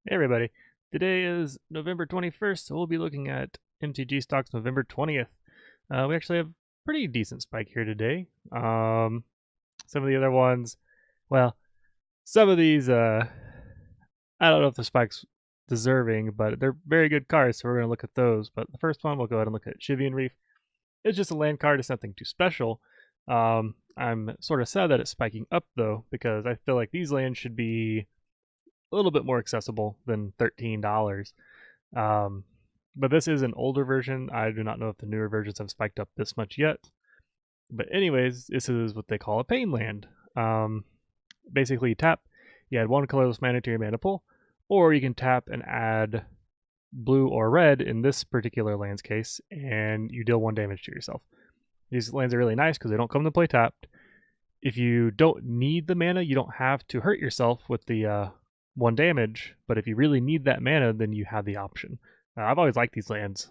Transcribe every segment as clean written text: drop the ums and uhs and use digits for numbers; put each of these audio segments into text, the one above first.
Hey everybody, today is November 21st, so we'll be looking at MTG stocks November 20th. We actually have pretty decent spike here today. Some of the other ones, well, some of these, I don't know if the spike's deserving, but they're very good cards, so we're going to look at those. But the first one, we'll go ahead and look at Shivan Reef. It's just a land card, it's nothing too special. I'm sort of sad that it's spiking up though, because I feel like these lands should be a little bit more accessible than $13. Um, but this is an older version. I do not know if the newer versions have spiked up this much yet. But anyways, this is what they call a pain land. Basically, you tap, you add one colorless mana to your mana pool, or you can tap and add blue or red in this particular land's case, and you deal 1 damage to yourself. These lands are really nice because they don't come to play tapped. If you don't need the mana, you don't have to hurt yourself with the 1 damage, but if you really need that mana, then you have the option. I've always liked these lands.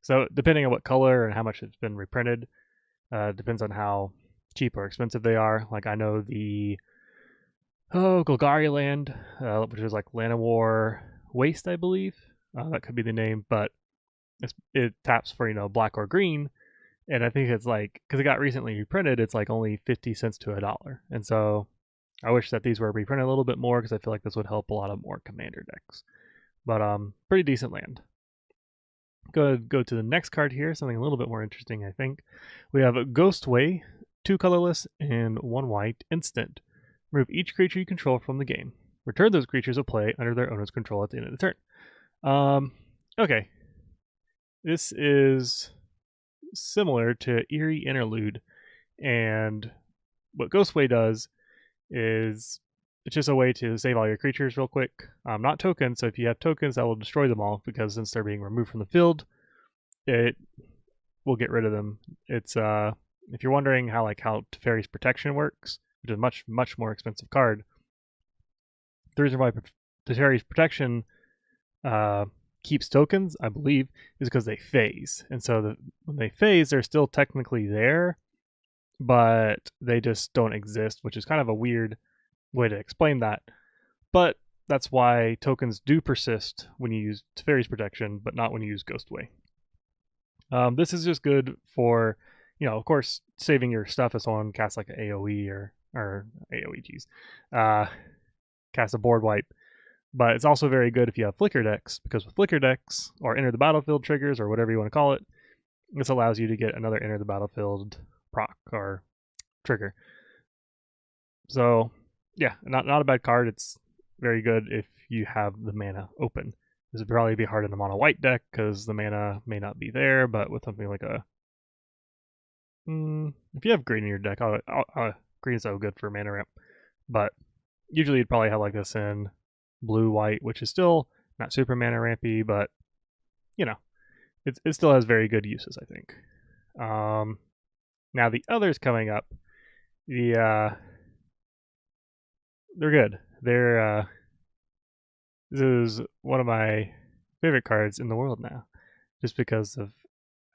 So depending on what color and how much it's been reprinted, depends on how cheap or expensive they are. Like I know the Golgari land, which is like Llanowar Waste, I believe. That could be the name, but it taps for black or green, and I think it's like because it got recently reprinted, it's like only 50 cents to $1, and so I wish that these were reprinted a little bit more because I feel like this would help a lot of more commander decks. But pretty decent land. Go to the next card here, something a little bit more interesting, I think. We have Ghostway, 2 colorless and 1 white, instant. Remove each creature you control from the game. Return those creatures to play under their owner's control at the end of the turn. Okay. This is similar to Eerie Interlude, and what Ghostway does is it's just a way to save all your creatures real quick. Not tokens, so if you have tokens, that will destroy them all because since they're being removed from the field, it will get rid of them. It's if you're wondering how Teferi's Protection works, which is a much more expensive card, the reason why Teferi's Protection keeps tokens, I believe, is because they phase, and so when they phase, they're still technically there, but they just don't exist, which is kind of a weird way to explain that. But that's why tokens do persist when you use Teferi's Protection, but not when you use Ghostway. This is just good for, of course, saving your stuff if someone casts like an AoE or AoE, cast a board wipe. But it's also very good if you have Flicker decks, because with Flicker decks, or Enter the Battlefield triggers, or whatever you want to call it, this allows you to get another Enter the Battlefield proc or trigger. So, yeah, not a bad card. It's very good if you have the mana open. This would probably be hard in a mono white deck because the mana may not be there, but with something like if you have green in your deck, green is so good for mana ramp. But usually you'd probably have like this in blue white, which is still not super mana rampy, but it still has very good uses, I think. Now the others coming up, they're good. This is one of my favorite cards in the world now, just because of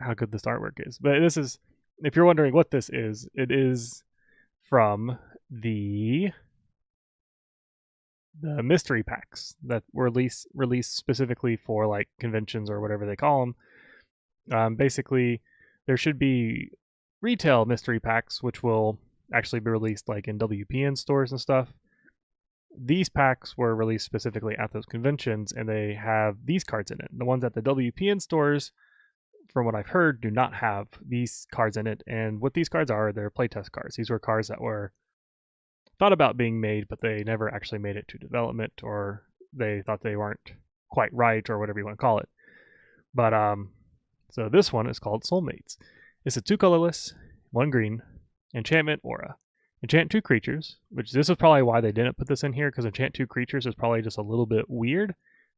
how good this artwork is. But this is, if you're wondering what this is, it is from the mystery packs that were released specifically for like conventions or whatever they call them. Basically, there should be retail mystery packs, which will actually be released like in WPN stores and stuff. These packs were released specifically at those conventions, and they have these cards in it. The ones at the WPN stores, from what I've heard, do not have these cards in it. And what these cards are, they're playtest cards. These were cards that were thought about being made, but they never actually made it to development, or they thought they weren't quite right, or whatever you want to call it. But so this one is called Soulmates. It's a 2 colorless, 1 green, enchantment aura. Enchant 2 creatures, which this is probably why they didn't put this in here, because enchant 2 creatures is probably just a little bit weird.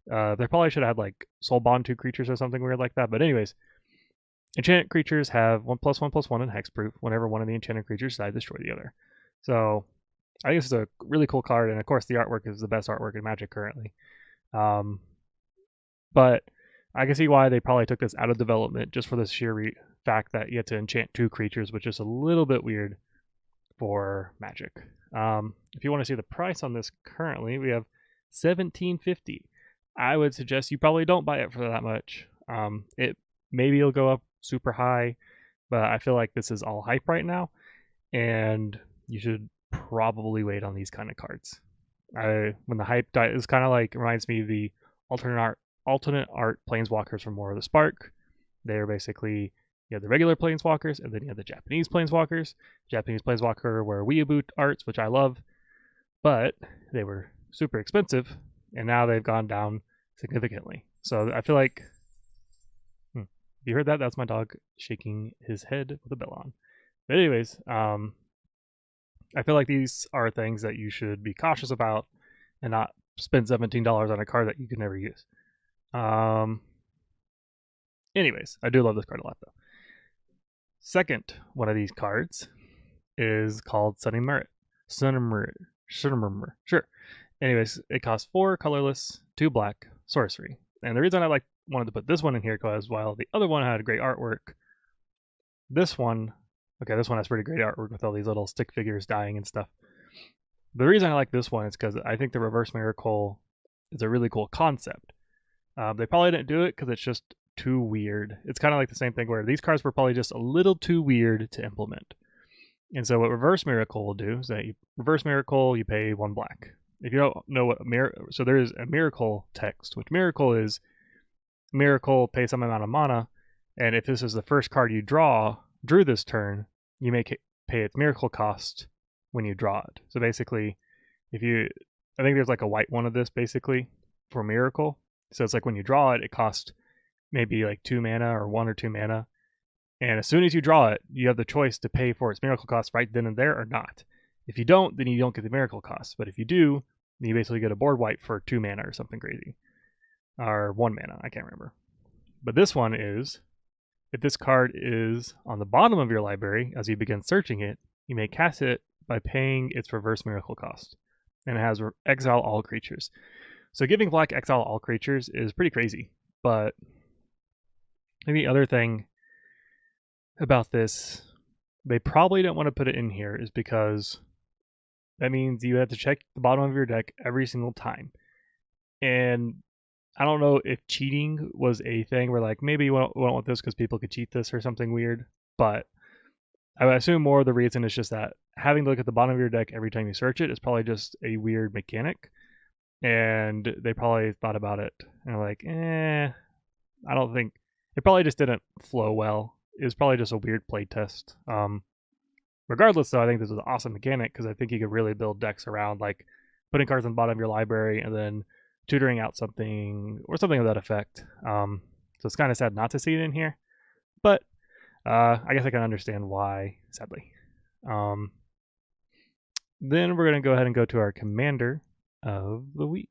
They probably should have had like soul bond 2 creatures or something weird like that. But anyways, enchant creatures have 1/1/1 and hexproof. Whenever one of the enchanted creatures die, destroy the other. So I think this is a really cool card, and of course the artwork is the best artwork in Magic currently. But I can see why they probably took this out of development just for the sheer fact that you had to enchant 2 creatures, which is a little bit weird for Magic. If you want to see the price on this currently, we have $17.50. I would suggest you probably don't buy it for that much. It maybe it'll go up super high, but I feel like this is all hype right now, and you should probably wait on these kind of cards. When the hype dies, it's kind of like reminds me of the alternate art planeswalkers from War of the Spark. They're basically, you have the regular planeswalkers, and then you have the Japanese planeswalkers. Japanese planeswalker were weeaboo arts, which I love, but they were super expensive, and now they've gone down significantly. So I feel like, you heard that? That's my dog shaking his head with a bell on. But anyways, I feel like these are things that you should be cautious about and not spend $17 on a card that you can never use. Anyways, I do love this card a lot though. Second one of these cards is called Sunimret. Sure. Anyways, it costs 4 colorless, 2 black, sorcery. And the reason I wanted to put this one in here because while the other one had great artwork, this one has pretty great artwork with all these little stick figures dying and stuff. The reason I like this one is because I think the Reverse Miracle is a really cool concept. They probably didn't do it because it's just too weird. It's kind of like the same thing where these cards were probably just a little too weird to implement. And so what Reverse Miracle will do is that you Reverse Miracle, you pay 1 black. If you don't know what so there is a miracle text, which miracle is miracle, pay some amount of mana, and if this is the first card you drew this turn, you may pay its miracle cost when you draw it. So basically, I think there's like a white one of this basically for miracle. So it's like when you draw it, it costs maybe like 2 mana or 1 or 2 mana. And as soon as you draw it, you have the choice to pay for its miracle cost right then and there or not. If you don't, then you don't get the miracle cost. But if you do, then you basically get a board wipe for 2 mana or something crazy. Or 1 mana, I can't remember. But this one is, if this card is on the bottom of your library, as you begin searching it, you may cast it by paying its reverse miracle cost. And it has exile all creatures. So giving black exile all creatures is pretty crazy. But I think the other thing about this, they probably don't want to put it in here, is because that means you have to check the bottom of your deck every single time. And I don't know if cheating was a thing where like maybe you won't want this because people could cheat this or something weird, but I would assume more of the reason is just that having to look at the bottom of your deck every time you search it is probably just a weird mechanic, and they probably thought about it and are like, I don't think it probably just didn't flow well. It was probably just a weird play test. Regardless, though, I think this is an awesome mechanic because I think you could really build decks around like putting cards on the bottom of your library and then tutoring out something or something of that effect. So it's kind of sad not to see it in here, but I guess I can understand why, sadly. Then we're going to go ahead and go to our commander of the week.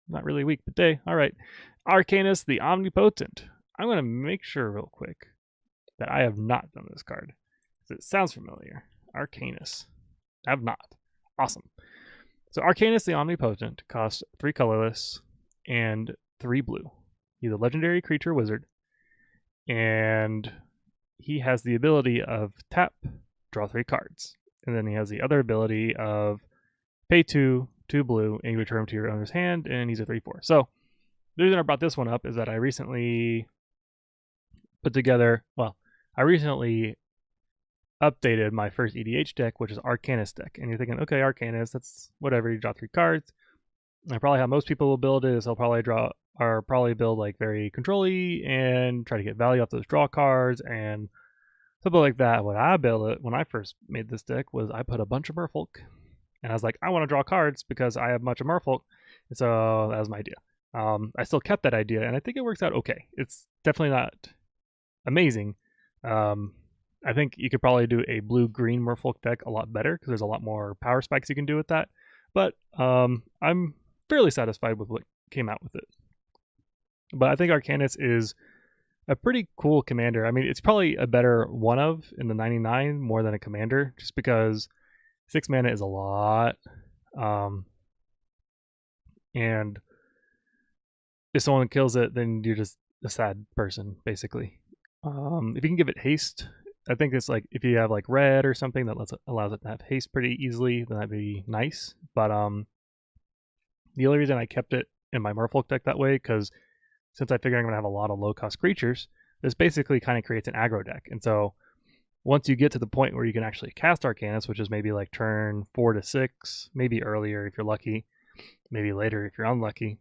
Not really week, but day. All right. Arcanis the Omnipotent. I'm going to make sure real quick that I have not done this card. It sounds familiar. Arcanis. I have not. Awesome. So Arcanis the Omnipotent costs 3 colorless and 3 blue. He's a legendary creature wizard, and he has the ability of tap, draw 3 cards. And then he has the other ability of pay 2, 2 blue, and you return them to your owner's hand, and he's a 3/4. So the reason I brought this one up is that I recently updated my first EDH deck, which is Arcanis deck. And you're thinking, okay, Arcanis, that's whatever, you draw 3 cards. And probably how most people will build it is they'll probably build like very control-y and try to get value off those draw cards and something like that. When I first made this deck was I put a bunch of Merfolk. And I was like, I want to draw cards because I have a bunch of Merfolk. And so that was my idea. I still kept that idea, and I think it works out okay. It's definitely not amazing. I think you could probably do a blue-green Merfolk deck a lot better because there's a lot more power spikes you can do with that. But I'm fairly satisfied with what came out with it. But I think Arcanis is a pretty cool commander. I mean, it's probably a better one of in the 99 more than a commander, just because 6 mana is a lot. And if someone kills it, then you're just a sad person, basically. If you can give it haste, I think it's like if you have like red or something that allows it to have haste pretty easily, then that'd be nice. But The only reason I kept it in my Merfolk deck that way, because since I figure I'm going to have a lot of low-cost creatures, this basically kind of creates an aggro deck. And so once you get to the point where you can actually cast Arcanis, which is maybe like turn 4 to 6, maybe earlier if you're lucky, maybe later if you're unlucky.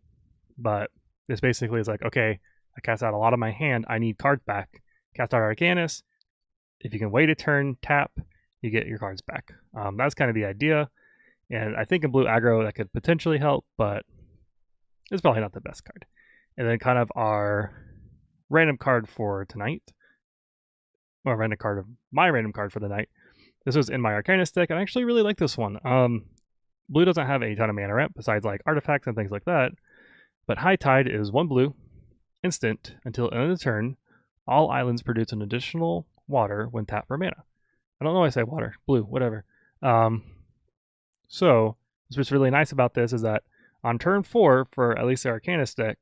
But this basically is like, okay, I cast out a lot of my hand, I need cards back. Cast out Arcanis. If you can wait a turn, tap, you get your cards back. That's kind of the idea. And I think in blue aggro that could potentially help, but it's probably not the best card. And then kind of our random card for tonight, or my random card for the night. This was in my Arcanis deck, and I actually really like this one. Blue doesn't have a ton of mana ramp besides like artifacts and things like that, but High Tide is 1 blue, instant, until end of the turn. All islands produce an additional water when tapped for mana. I don't know why I say water, blue, whatever. So what's really nice about this is that on turn 4 for at least the Arcanis deck,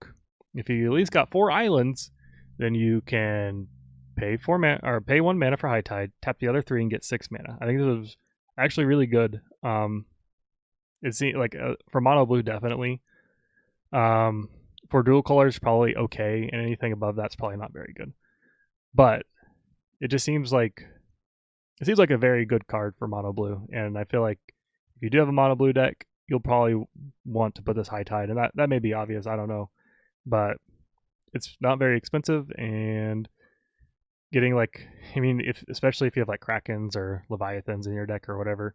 if you at least got 4 islands, then you can pay 4 mana or pay 1 mana for High Tide, tap the other 3 and get 6 mana. I think this was actually really good. It seems like for mono blue definitely. For dual colors probably okay, and anything above that's probably not very good. But it just seems like a very good card for mono blue, and I feel like if you do have a mono blue deck, you'll probably want to put this High Tide, and that may be obvious, I don't know, but it's not very expensive, and getting like, I mean, especially if you have like Krakens or Leviathans in your deck or whatever,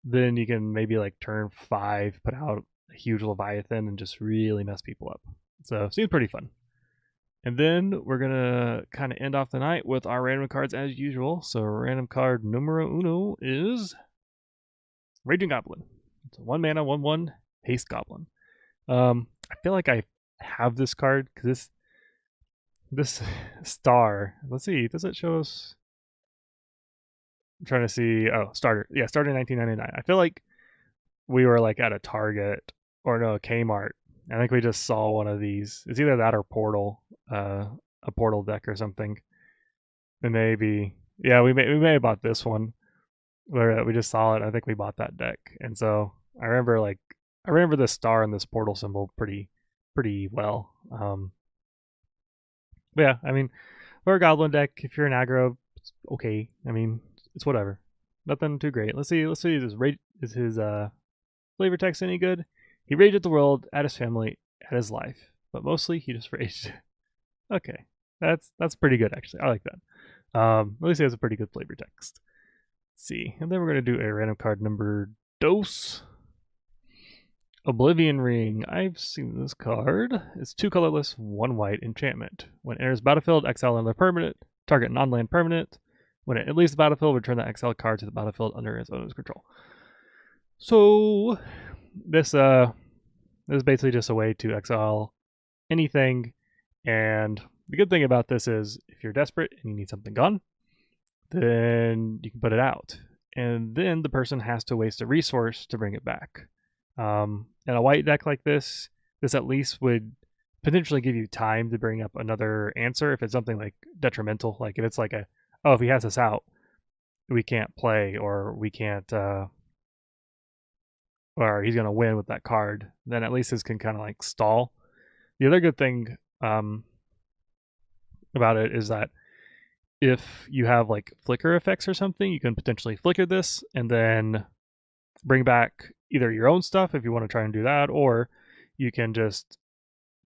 then you can maybe like turn 5 put out a huge Leviathan and just really mess people up. So it seems pretty fun. And then we're gonna kind of end off the night with our random cards as usual. So random card numero uno is Raging Goblin. It's a 1 mana 1/1 haste goblin. I feel like I have this card because this star. Let's see, does it show us? I'm trying to see. Oh, starter. Yeah, starter 1999. I feel like we were like at a Target or no, Kmart. I think we just saw one of these. It's either that or Portal, a Portal deck or something. And maybe, yeah, we may have bought this one where we just saw it. I think we bought that deck, and so I remember the star and this Portal symbol pretty well. But yeah, I mean, for a Goblin deck, if you're an aggro, it's okay. I mean, it's whatever. Nothing too great. Let's see. Is his flavor text any good? He raged at the world, at his family, at his life, but mostly he just raged. Okay, that's pretty good actually. I like that. At least he has a pretty good flavor text. Let's see, and then we're gonna do a random card number dos. Oblivion Ring. I've seen this card. It's 2 colorless, 1 white enchantment. When it enters battlefield, exile another permanent. Target non-land permanent. When it leaves the battlefield, return the exiled card to the battlefield under its owner's control. So this is basically just a way to exile anything. And the good thing about this is if you're desperate and you need something gone, then you can put it out. And then the person has to waste a resource to bring it back. In a white deck like this at least would potentially give you time to bring up another answer if it's something like detrimental. Like if it's like if he has us out, we can't play, or we can't, or he's going to win with that card, then at least this can kind of like stall. The other good thing about it is that if you have like flicker effects or something, you can potentially flicker this and then bring back either your own stuff if you want to try and do that, or you can just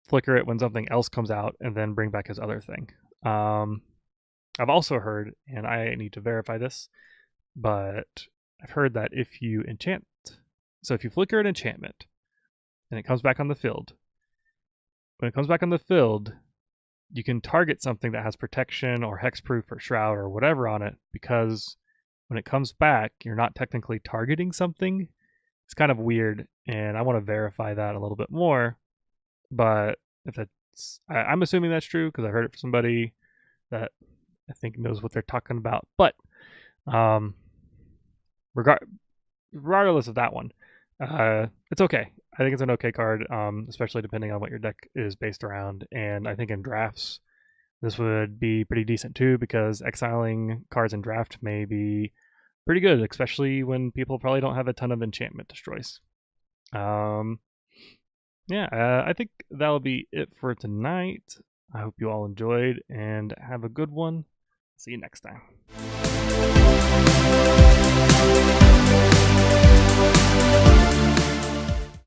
flicker it when something else comes out and then bring back his other thing. I've also heard, and I need to verify this, but I've heard that if you enchant, so if you flicker an enchantment and it comes back on the field, when it comes back on the field, you can target something that has protection or hexproof or shroud or whatever on it, because when it comes back, you're not technically targeting something. It's kind of weird, and I want to verify that a little bit more. But if it's, I'm assuming that's true because I heard it from somebody that I think knows what they're talking about. But regardless of that one, it's okay. I think it's an okay card, especially depending on what your deck is based around. And I think in drafts, this would be pretty decent too, because exiling cards in draft may be pretty good, especially when people probably don't have a ton of enchantment destroys. yeah, I think that'll be it for tonight. I hope you all enjoyed and have a good one. See you next time.